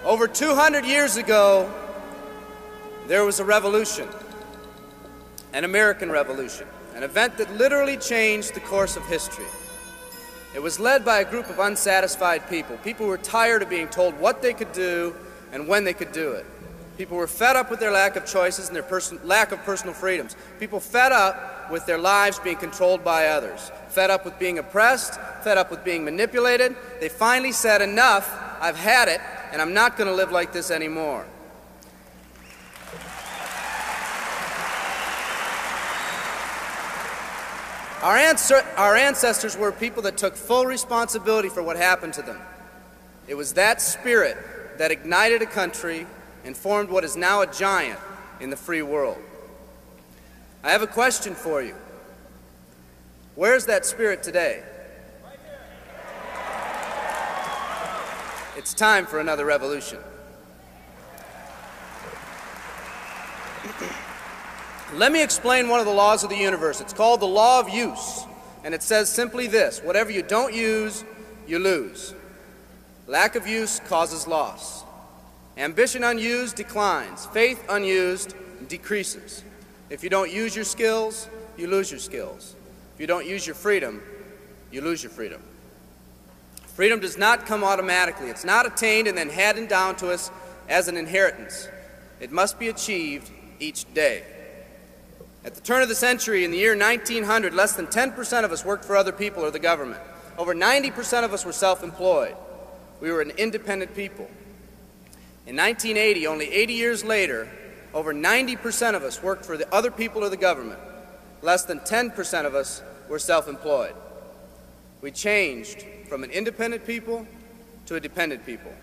Over 200 years ago, there was a revolution, an American Revolution, an event that literally changed the course of history. It was led by a group of unsatisfied people. People who were tired of being told what they could do and when they could do it. People were fed up with their lack of choices and their lack of personal freedoms. People fed up with their lives being controlled by others. Fed up with being oppressed, fed up with being manipulated. They finally said, enough, I've had it, and I'm not going to live like this anymore. Our ancestors were people that took full responsibility for what happened to them. It was that spirit that ignited a country and formed what is now a giant in the free world. I have a question for you. Where's that spirit today? It's time for another revolution. Let me explain one of the laws of the universe. It's called the law of use, and it says simply this: whatever you don't use, you lose. Lack of use causes loss. Ambition unused declines. Faith unused decreases. If you don't use your skills, you lose your skills. If you don't use your freedom, you lose your freedom. Freedom does not come automatically. It's not attained and then handed down to us as an inheritance. It must be achieved each day. At the turn of the century, in the year 1900, less than 10% of us worked for other people or the government. Over 90% of us were self-employed. We were an independent people. In 1980, only 80 years later, over 90% of us worked for the other people or the government. Less than 10% of us were self-employed. We changed from an independent people to a dependent people.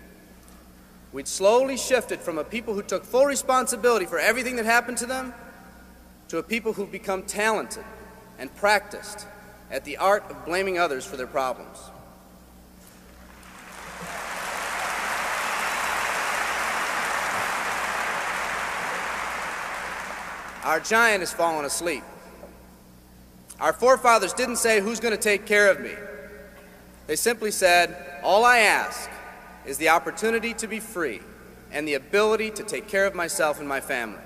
We'd slowly shifted from a people who took full responsibility for everything that happened to them to a people who've become talented and practiced at the art of blaming others for their problems. Our giant has fallen asleep. Our forefathers didn't say, who's going to take care of me? They simply said, all I ask is the opportunity to be free and the ability to take care of myself and my family.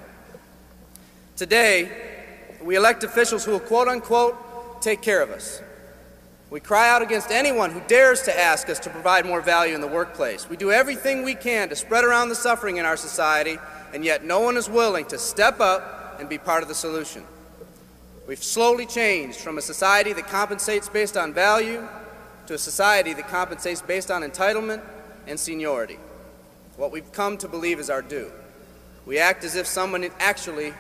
Today, we elect officials who will quote-unquote take care of us. We cry out against anyone who dares to ask us to provide more value in the workplace. We do everything we can to spread around the suffering in our society, and yet no one is willing to step up and be part of the solution. We've slowly changed from a society that compensates based on value to a society that compensates based on entitlement and seniority. What we've come to believe is our due. We act as if someone actually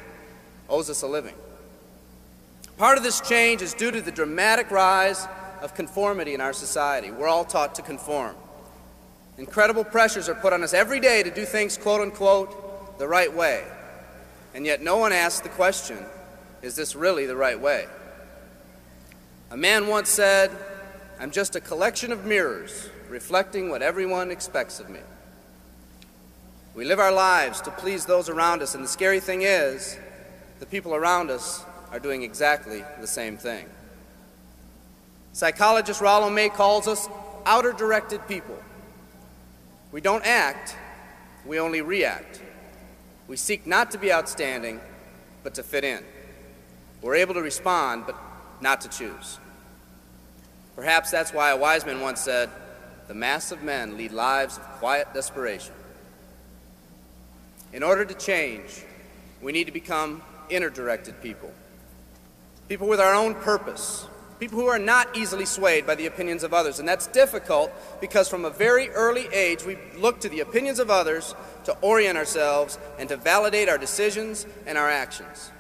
owes us a living. Part of this change is due to the dramatic rise of conformity in our society. We're all taught to conform. Incredible pressures are put on us every day to do things, quote-unquote, the right way. And yet no one asks the question, is this really the right way? A man once said, I'm just a collection of mirrors reflecting what everyone expects of me. We live our lives to please those around us, and the scary thing is, the people around us are doing exactly the same thing. Psychologist Rollo May calls us outer-directed people. We don't act, we only react. We seek not to be outstanding, but to fit in. We're able to respond, but not to choose. Perhaps that's why a wise man once said, the mass of men lead lives of quiet desperation. In order to change, we need to become inner-directed people. People with our own purpose. People who are not easily swayed by the opinions of others. And that's difficult because from a very early age, we look to the opinions of others to orient ourselves and to validate our decisions and our actions.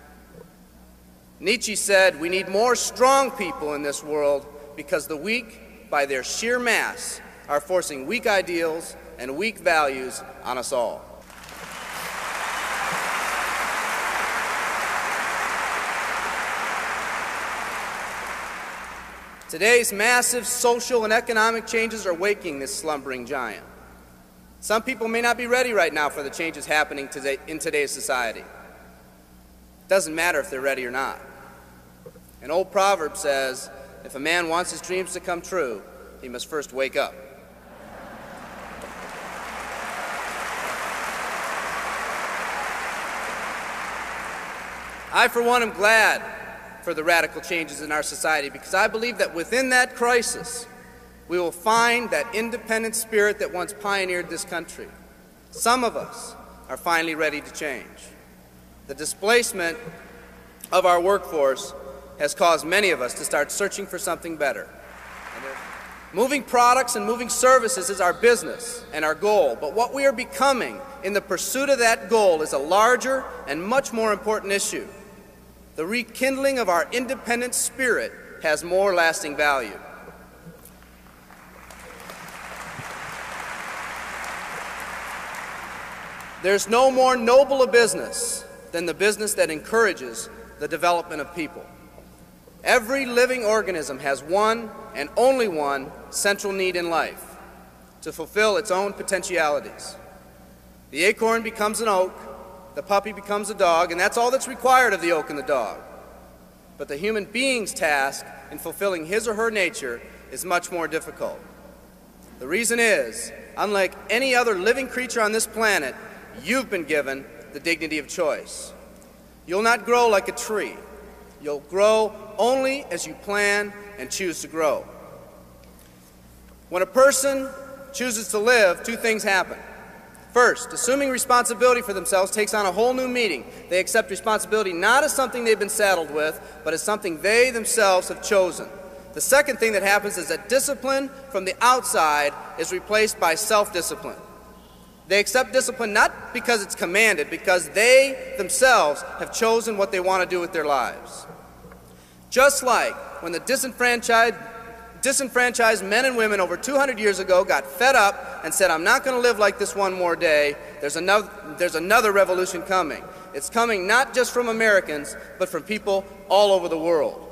Nietzsche said, we need more strong people in this world because the weak, by their sheer mass, are forcing weak ideals and weak values on us all. Today's massive social and economic changes are waking this slumbering giant. Some people may not be ready right now for the changes happening today in today's society. It doesn't matter if they're ready or not. An old proverb says, if a man wants his dreams to come true, he must first wake up. I, for one, am glad for the radical changes in our society because I believe that within that crisis, we will find that independent spirit that once pioneered this country. Some of us are finally ready to change. The displacement of our workforce has caused many of us to start searching for something better. Moving products and moving services is our business and our goal, but what we are becoming in the pursuit of that goal is a larger and much more important issue. The rekindling of our independent spirit has more lasting value. There's no more noble a business than the business that encourages the development of people. Every living organism has one and only one central need in life: to fulfill its own potentialities. The acorn becomes an oak, the puppy becomes a dog, and that's all that's required of the oak and the dog. But the human being's task in fulfilling his or her nature is much more difficult. The reason is, unlike any other living creature on this planet, you've been given the dignity of choice. You'll not grow like a tree. You'll grow only as you plan and choose to grow. When a person chooses to live, two things happen. First, assuming responsibility for themselves takes on a whole new meaning. They accept responsibility not as something they've been saddled with, but as something they themselves have chosen. The second thing that happens is that discipline from the outside is replaced by self-discipline. They accept discipline not because it's commanded, because they themselves have chosen what they want to do with their lives. Just like when the disenfranchised men and women over 200 years ago got fed up and said, "I'm not going to live like this one more day," there's another revolution coming. It's coming not just from Americans, but from people all over the world.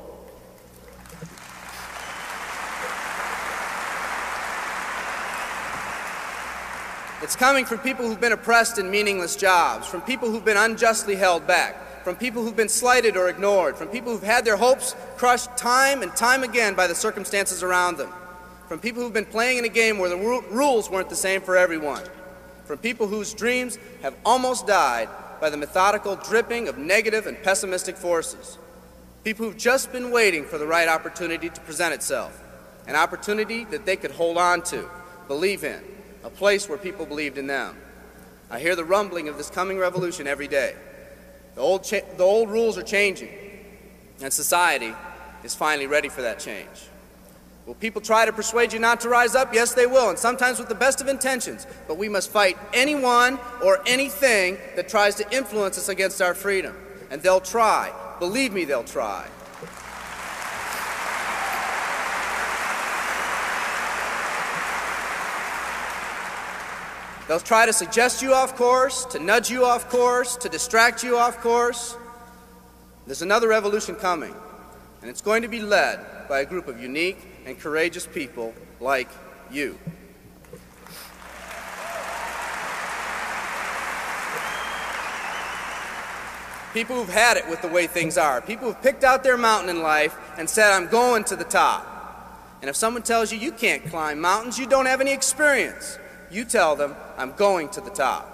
It's coming from people who've been oppressed in meaningless jobs, from people who've been unjustly held back, from people who've been slighted or ignored, from people who've had their hopes crushed time and time again by the circumstances around them, from people who've been playing in a game where the rules weren't the same for everyone, from people whose dreams have almost died by the methodical dripping of negative and pessimistic forces, people who've just been waiting for the right opportunity to present itself, an opportunity that they could hold on to, believe in, a place where people believed in them. I hear the rumbling of this coming revolution every day. The old rules are changing, and society is finally ready for that change. Will people try to persuade you not to rise up? Yes, they will, and sometimes with the best of intentions. But we must fight anyone or anything that tries to influence us against our freedom. And they'll try. Believe me, they'll try. They'll try to suggest you off course, to nudge you off course, to distract you off course. There's another revolution coming, and it's going to be led by a group of unique and courageous people like you. People who've had it with the way things are. People who've picked out their mountain in life and said, "I'm going to the top." And if someone tells you you can't climb mountains, you don't have any experience, you tell them, "I'm going to the top."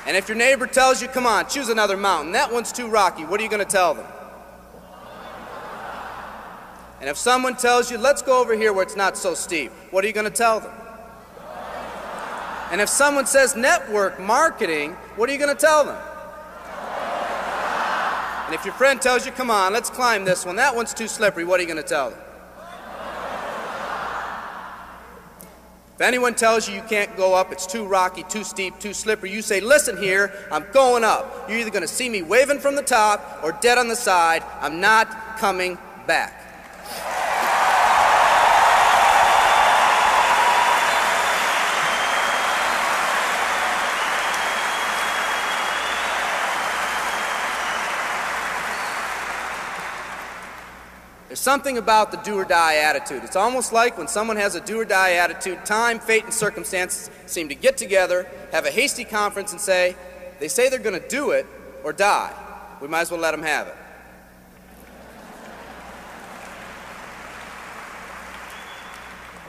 And if your neighbor tells you, "Come on, choose another mountain, that one's too rocky," what are you going to tell them? And if someone tells you, "Let's go over here where it's not so steep," what are you going to tell them? And if someone says network marketing, what are you going to tell them? And if your friend tells you, "Come on, let's climb this one, that one's too slippery," what are you going to tell them? If anyone tells you you can't go up, it's too rocky, too steep, too slippery, you say, "Listen here, I'm going up. You're either going to see me waving from the top or dead on the side. I'm not coming back." There's something about the do-or-die attitude. It's almost like when someone has a do-or-die attitude, time, fate, and circumstances seem to get together, have a hasty conference, and say, they say they're going to do it or die. We might as well let them have it.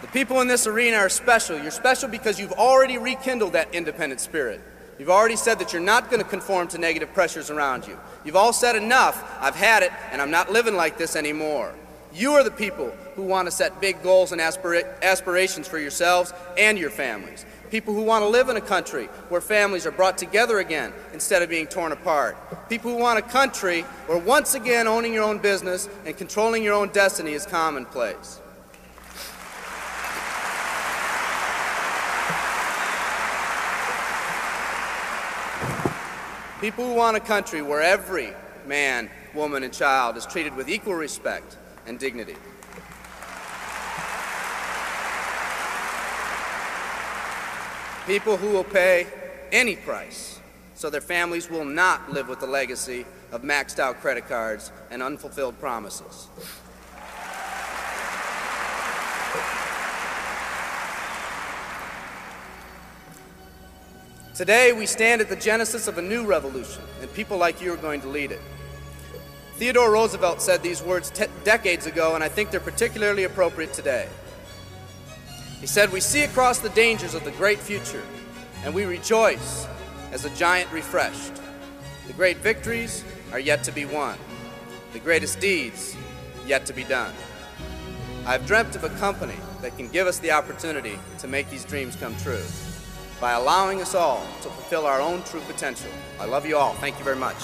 The People in this arena are special. You're special because you've already rekindled that independent spirit. You've already said that you're not going to conform to negative pressures around you. You've all said enough, I've had it, and I'm not living like this anymore. You are the people who want to set big goals and aspirations for yourselves and your families. People who want to live in a country where families are brought together again instead of being torn apart. People who want a country where once again owning your own business and controlling your own destiny is commonplace. People who want a country where every man, woman, and child is treated with equal respect and dignity. People who will pay any price so their families will not live with the legacy of maxed out credit cards and unfulfilled promises. Today, we stand at the genesis of a new revolution, and people like you are going to lead it. Theodore Roosevelt said these words decades ago, and I think they're particularly appropriate today. He said, "We see across the dangers of the great future, and we rejoice as a giant refreshed. The great victories are yet to be won, the greatest deeds yet to be done. I've dreamt of a company that can give us the opportunity to make these dreams come true by allowing us all to fulfill our own true potential. I love you all. Thank you very much."